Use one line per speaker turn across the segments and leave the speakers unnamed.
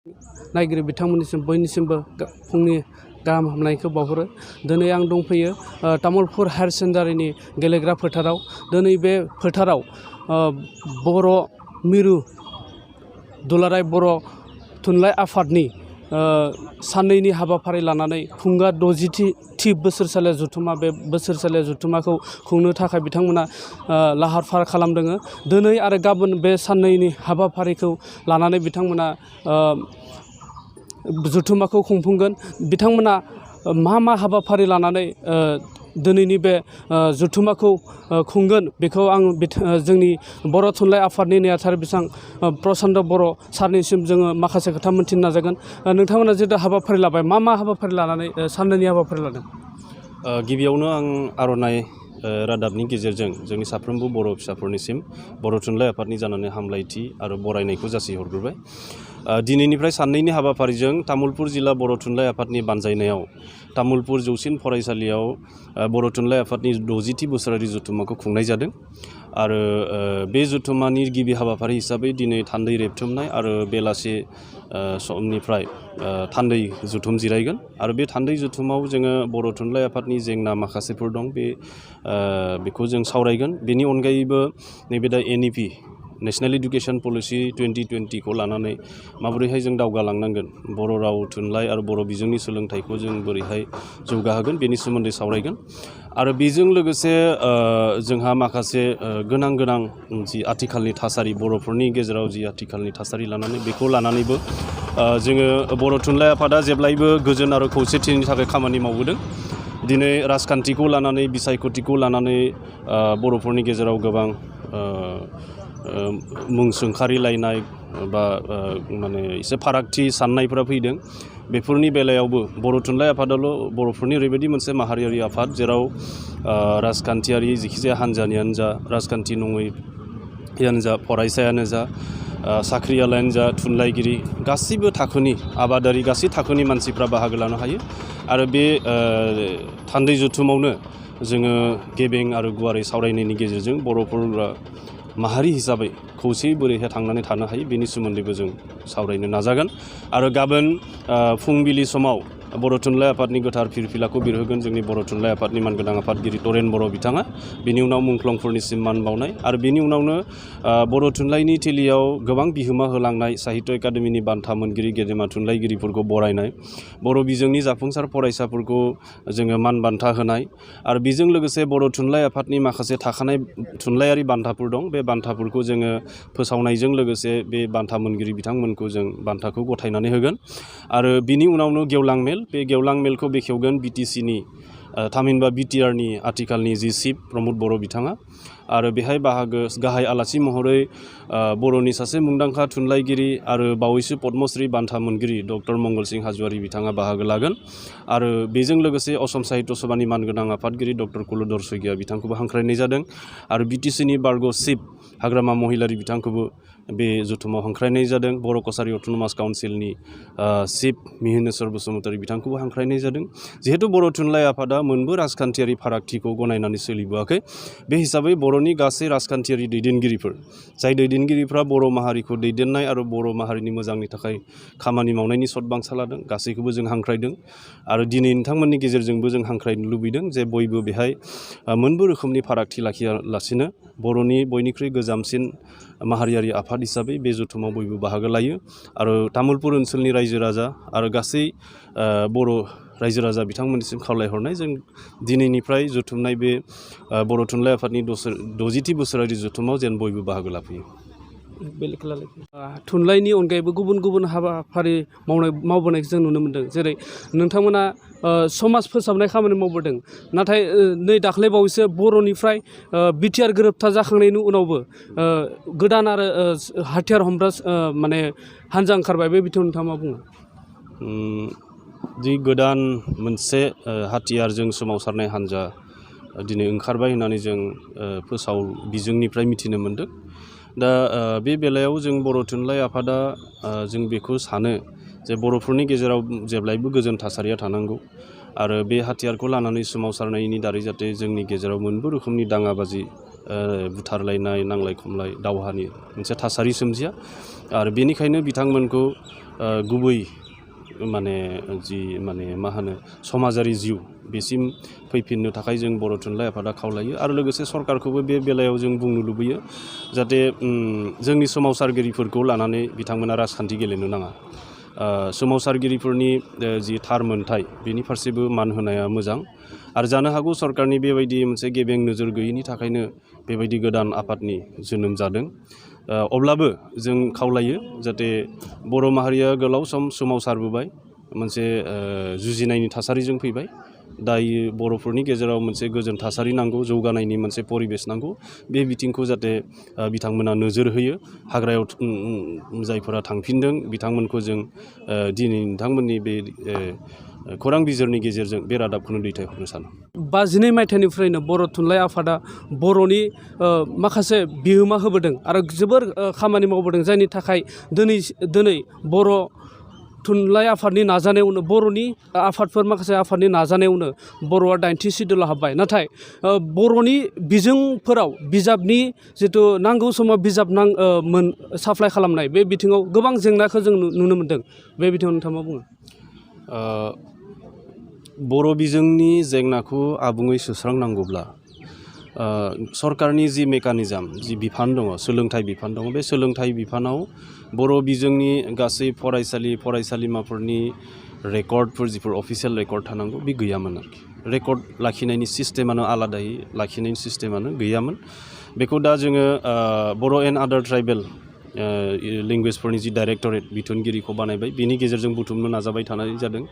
नायगिरि बिथांमोननिसिम बयनिसिमबो फुंनि गाहाम हामलायनायखौ बावहरो। दिनै आं दंफैयो तामुलपुर हायार सेकेन्डारिनि गेलेग्रा फोथाराव। दिनै बे फोथाराव बर' मिरु दुलाराय बर' थुनलाइ आफादनि साननैनि हाबाफारि लानानै खुंगा 60थि बोसोरसालिया जथुम्मा, बे बोसोरसालिया जथुम्माखौ खुंनो थाखाय बिथांमोना लाहार फाहार खालामदों। दिनै आरो गाबोन बे साननैनि हाबाफारिखौ लानानै बिथांमोना जथुम्माखौ खुंफुंगोन। बिथांमोना मा हाबाफारि लानानै दिनैनि बे जथुम्माखौ खुंगोन बेखौ आं जोंनि बर' थुनलाइ आफादनि नेहाथारि बिथां प्रसान्त बर' सारनिसिम जोङो माखासे खोथा मोन्थिनो नाजागोन। नोंथांमोना जिहेतु हाबाफारि लाबाय, मा हाबाफारि लानानै साननैनि हाबाफारि लादों?
गिबियावनो आं आर'नाइ रादाबनि गेजेरजों जोंनि साफ्रोमबो बर' फिसाफोरनिसिम बर' थुनलाइ आफादनि जानानै हामलायथि आरो बरायनायखौ जासिहरग्रोबाय। दिनैनिफ्राय साननैनि हाबाफारिजों तामुलपुर जिल्ला बर' थुनलाइ आफादनि बानजायनायाव तामुलपुर जौसिन फरायसालियाव बर' थुनलाइ आफादनि 60थि बोसोरारि जथुम्माखौ खुंनाय जादों। आरो बे जथुम्मानि गिबि हाबाफारि हिसाबै दिनै थान्दै रेबथुमनाय आरो बेलासि समनिफ्राय थान्दै जथुम जिरायगोन। आरो बे थान्दै जथुमाव जोङो बर' थुनलाइ आफादनि जेंना माखासेफोर दं, बेखौ जों सावरायगोन। बेनि अनगायैबो नैबे दा NEP नेशनेल इडुकेसन पलिसि 2020खौ लानानै माबोरैहाय जों दावगालांनांगोन, बर' राव थुनलाइ आरो बर' बिजोंनि सोलोंथाइखौ जों बोरैहाय जौगाहोगोन, बेनि सोमोन्दै सावरायगोन। आरो बेजों लोगोसे जोंहा माखासे गोनां जि आथिखालनि थासारि, बर'फोरनि गेजेराव जि आथिखालनि थासारि बेखौ लानानैबो जोङो बर' थुनलाइ आफादा जेब्लायबो गोजोन आरो खौसेथिनि थाखाय खामानि मावबोदों। दिनै राजखान्थिखौ लानानै, बिसायख'थिखौ लानानै बर'फोरनि गेजेराव गोबां मुं सोंखारिलायनाय बा माने एसे फारागथि साननायफोरा फैदों। बेफोरनि बेलायावबो बर' थुनलाइ आफादाल' बर'फोरनि ओरैबायदि मोनसे माहारियारि आफाद जेराव राजखान्थियारि जिखिजाया हान्जानियानो जा, राजखान्थि नङैयानो जा, फरायसायानो जा, साख्रियालायानो जा, थुनलाइगिरि, गासैबो थाखोनि आबादारि, गासै थाखोनि मानसिफ्रा बाहागो लानो हायो। आरो बे थान्दै जथुमावनो जोङो गेबें आरो गुवारै सावरायनायनि गेजेरजों बर'फोरा माहारि हिसाबै खौसेयै बोरैहाय थांनानै थानो हायो बेनि सोमोन्दैबो जों सावरायनो नाजागोन। आरो गाबोन फुंबिलि समाव बर' थुनलाइ आफादनि गोथार फिरफिलाखौ बिरहोगोन जोंनि बर' थुनलाइ आफादनि मानगोनां आफादगिरि तरेन बर' बिथाङा। बेनि उनाव मुंख्लंफोरनिसिम मान बावनाय आरो बेनि उनावनो बर' थुनलाइनि थिलियाव गोबां बिहोमा होलांनाय साहित्य एकाडेमिनि बान्था मोनगिरि गेदेमा थुनलाइगिरिफोरखौ बरायनाय, बर' बिजोंनि जाफुंसार फरायसाफोरखौ जोङो मान बान्था होनाय आरो बेजों लोगोसे बर' थुनलाइ आफादनि माखासे थाखानाय थुनलाइयारि बान्थाफोर दं। बे बान्थाफोरखौ जोङो फोसावनायजों लोगोसे बे बान्था मोनगिरि बिथांमोनखौ जों बान्थाखौ गथायनानै होगोन। आरो बिनि उनावनो गेवलां मेल, बे गेवलां मेलखौ बेखेवगोन BTCनि थामहिनबा BTRनि आथिखालनि जि चिफ प्रमद बर' बिथाङा। आरो बेहाय गाहाय आलासि महरै बर'नि सासे मुंदांखा थुनलाइगिरि आरो बावैसो पद्मश्री बान्था मोनगिरि डक्टर मंगलसिं हाज'वारि बिथाङा बाहागो लागोन। आरो बेजों लोगोसे असम साहित्य सभानि मानगोनां आफादगिरि डक्टर कुलधर सैकिया बिथांखौबो हांख्रायनाय जादों। आरो BTCनि बारग' चिफ हाग्रामा महिलारि बिथांखौबो बे जथुमाव हांख्रायनाय जादों। बर' कसारि अट'नमास काउन्सिलनि चिफ मिहिनेश्वर बसुमतारी बिथांखौबो हांख्रायनाय जादों। जिहेतु बर' थुनलाइ आफादा मोनबो राजखान्थियारि फारागथिखौ गनायनानै सोलिबोआखै, बे हिसाबै बर'नि गासै राजखान्थियारि दैदेनगिरिफोर, जाय दैदेनगिरिफ्रा बर' माहारिखौ दैदेननाय आरो बर' माहारिनि मोजांनि थाखाय खामानि मावनायनि सतबांसा लादों, गासैखौबो जों हांख्रायदों। आरो दिनै नोंथांमोननि गेजेरजोंबो जों हांख्रायनो लुबैदों जे बयबो बेहाय मोनबो रोखोमनि फारागथि लाखियालासिनो बर'नि बयनिख्रुइ गोजामसिन माहारियारि आफाद हिसाबै बे जथुमाव बयबो बाहागो लायो। आरो तामुलपुर ओनसोलनि रायजो राजा आरो गासै बर' रायजो राजा बिथांमोननिसिम खावलायहरनाय, जों दिनैनिफ्राय जथुमनाय बे बर' थुनलाइ आफादनि 60थि बोसोरारि जथुमाव जेन बयबो बाहागो लाफैयो।
थुनलाइनि अनगायैबो गुबुन हाबाफारि मावबोनायखौ जों नुनो मोन्दों। जेरै नोंथांमोना समाज फोसाबनाय खामानि मावबोदों, नाथाय नै दाख्लै बावैसो बर'निफ्राय BTR गोरोबथा जाखांनायनि उनावबो गोदान आरो हाथियार हमग्रा माने हान्जा ओंखारबाय, बे बिथिङाव नोंथाङा मा बुङो?
जि गोदान मोनसे हाथियारजों सोमावसारनाय हान्जा दिनै ओंखारबाय होननानै जों फोसाव बिजोंनिफ्राय मिथिनो मोन्दों। दा बे बेलायाव जों बर' थुनलाइ आफादा जों बेखौ सानो जे बर'फोरनि गेजेराव जेब्लायबो गोजोन थासारिया थानांगौ आरो बे हाथियारखौ लानानै सोमावसारनायनि दारै जाहाथे जोंनि गेजेराव मोनबो रोखोमनि दाङाबाजि, बुथारलायनाय, नांलाय खमलाय, दावहानि मोनसे थासारि सोमजिया। आरो बेनिखायनो बिथांमोनखौ गुबै माने मा होनो समाजारि जिउ बेसिम फैफिननो थाखाय जों बर' थुनलाइ आफादा खावलायो आरो लोगोसे सरकारखौबो बे बेलायाव जों बुंनो लुबैयो जाहाथे जोंनि सोमावसारगिरिफोरखौ लानानै बिथांमोना राजखान्थि गेलेनो नाङा सोमावसारगिरिफोरनि जि थार मोनथाय बेनि फारसेबो मान होनाया मोजां आरो जानो हागौ सरकारनि बेबायदि मोनसे गेबें नोजोर गैयैनि थाखायनो बेबायदि गोदान आफादनि जोनोम जादों अब्लाबो जों खावलायो जाहाथे बर' माहारिया गोलाव सम सोमावसारबोबाय मोनसे जुजिनायनि थासारिजों फैबाय दायो बर'फोरनि गेजेराव मोनसे गोजोन थासारि नांगौ जौगानायनि मोनसे परिबेस नांगौ बे बिथिंखौ जाहाथे बिथांमोना नोजोर होयो हाग्रायाव जायफोरा थांफिनदों बिथांमोनखौ जों दिनै नोंथांमोननि बे खौरां बिजोरनि गेजेरजों बे रादाबखौनो दैथायहरनो सानो
52 मायथाइनिफ्रायनो बर' थुनलाइ आफादा बर'नि माखासे बिहोमा होबोदों आरो जोबोर खामानि मावबोदों जायनि थाखाय दिनै बर' थुनलाइ आफादनि नाजानायावनो बर'नि आफादफोर माखासे आफादनि नाजानायावनो बर'आ 80 सिदुलाव हाबबाय नाथाय बर'नि बिजोंफोराव बिजाबनि जिथु नांगौ समाव बिजाब साप्लाइ खालामनाय बे बिथिङाव गोबां जेंनाखौ जों नुनो मोन्दों बे बिथिङाव नोंथाङा मा बुङो
बर' बिजोंनि जेंनाखौ आबुङै सुस्रांनांगौब्ला सरकारनि जि मेकानिजम जि बिफान दङ सोलोंथाइ बिफान दङ बे सोलोंथाइ बिफानाव बर' बिजोंनि गासै फरायसालिमाफोरनि रेकर्डफोर जिफोर अफिसियेल रेकर्ड थानांगौ बे गैयामोन आरोखि रेकर्ड लाखिनायनि सिस्टेमानो आलादायै लाखिनायनि सिस्टेमानो गैयामोन बेखौ दा जोङो बर' एन्ड आदार ट्राइबेल लेंगुवेजफोरनि जि डाइरेक्टरेट बिथोनगिरिखौ बानायबाय बिनि गेजेरजों बुथुमनो नाजाबाय थानाय जादों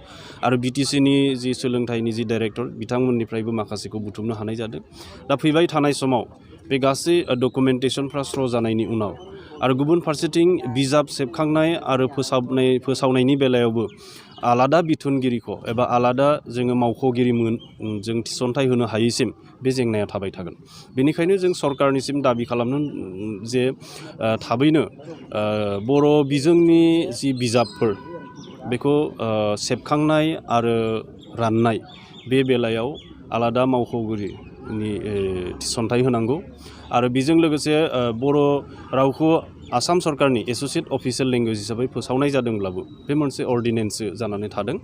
आरो बिटिसिनि जि सोलोंथाइनि जि डाइरेक्टर बिथांमोननिफ्रायबो माखासेखौ बुथुमनो हानाय जादों दा फैबाय थानाय समाव बे गासै डकुमेन्टेसनफ्रा स्र' जानायनि उनाव आरो गुबुन फारसेथिं बिजाब सेबखांनाय आरो फोसावनायनि बेलायावबो आलादा बिथोनगिरिखौ एबा आलादा जोङो मावख'गिरिमोन जों थिसनथाइ होनो हायैसिम बे जेंनाया थाबाय थागोन बेनिखायनो जों सरकारनिसिम दाबि खालामनो जे थाबैनो बर' बिजोंनि जि बिजाबफोर बेखौ सेबखांनाय आरो राननाय बे बेलायाव आलादा मावख'गिरिनि थिसनथाइ होनांगौ आरो बेजों लोगोसे बर' रावखौ आसाम सरकारनि एस'सियेट अफिसियेल लेंगुवेज हिसाबै फोसावनाय जादोंब्लाबो बे मोनसे अर्डिनेन्ससो जानानै थादों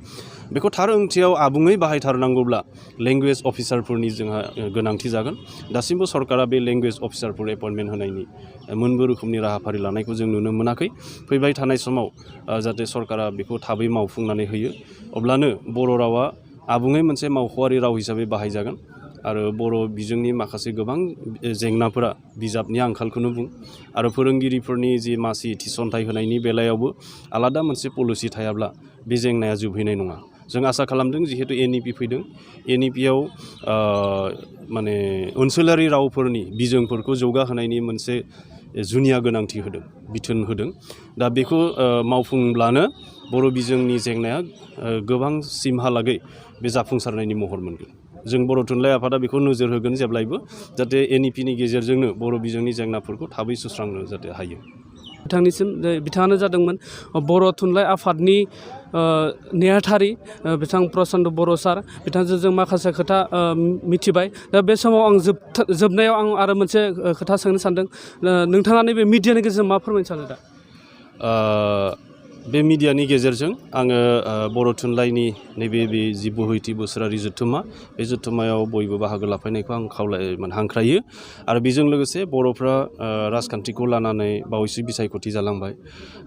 बेखौ थार ओंथियाव आबुङै बाहायथारनांगौब्ला लेंगुवेज अफिसारफोरनि जोंहा गोनांथि जागोन दासिमबो सरकारा बे लेंगुवेज अफिसारफोर एपइन्टमेन्ट होनायनि मोनबो रोखोमनि राहाफारि लानायखौ जों नुनो मोनाखै फैबाय थानाय समाव जाहाथे सरकारा बेखौ थाबै मावफुंनानै होयो अब्लानो बर' रावा आबुङै मोनसे मावख'आरि राव हिसाबै बाहायजागोन आरो बर' बिजोंनि माखासे गोबां जेंनाफोरा बिजाबनि आंखालखौनो बुं आरो फोरोंगिरिफोरनि जि मासि थिसनथाइ होनायनि बेलायावबो आलादा मोनसे पलिसि थायाब्ला बे जेंनाया जोबहैनाय नङा जों आसा खालामदों जिहेतु NEP फैदों NEPआव माने ओनसोलारि रावफोरनि बिजोंफोरखौ जौगाहोनायनि मोनसे जुनिया गोनांथि होदों बिथोन होदों दा बेखौ मावफुंब्लानो बर' बिजोंनि जेंनाया गोबांसिमहालागै बे जाफुंसारनायनि महर मोनगोन जों बर' थुनलाइ आफादा बेखौ नोजोर होगोन जेब्लायबो जाहाथे NEPनि गेजेरजोंनो बर' बिजोंनि जेंनाफोरखौ थाबै सुस्रांनो जाहाथे हायो
बिथांनिसिम बिथाङानो जादोंमोन बर' थुनलाइ आफादनि नेहाथारि बिथां प्रचन्द बर' सार बिथांजों जों माखासे खोथा मिथिबाय दा बे समाव आं जोबनायाव आं आरो मोनसे खोथा सोंनो सानदों नोंथाङा नैबे मिडियानि गेजेरजों मा फोरमायनो सानो दा
बे मिडियानि गेजेरजों आङो बर' थुनलाइनि नैबे जि बोहैथि बोसोरारि जथुम्मा बे जथुम्मायाव बयबो बाहागो लाफैनायखौ आं हांख्रायो आरो बेजों लोगोसे बर'फ्रा राजखान्थिखौ लानानै बावैसो बिसायख'थि जालांबाय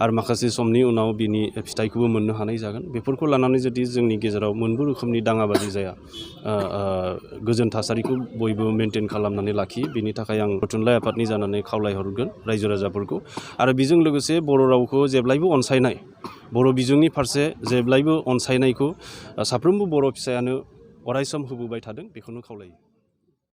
आरो माखासे समनि उनाव बिनि फिथाइखौबो मोननो हानाय जागोन बेफोरखौ लानानै जुदि जोंनि गेजेराव मोनबो रोखोमनि दाङाबाजि जाया गोजोन थासारिखौ बयबो मेनटेन खालामनानै लाखियो बेनि थाखाय आं थुनलाइ आफादनि जानानै खावलायहरगोन रायजो राजाफोरखौ आरो बेजों लोगोसे बर' रावखौ जेब्लायबो अनसायनाय बर' बिजोंनि फारसे जेब्लायबो अनसायनायखौ साफ्रोमबो बर' फिसायानो अरायसम होबोबाय थादों बेखौनो खावलायो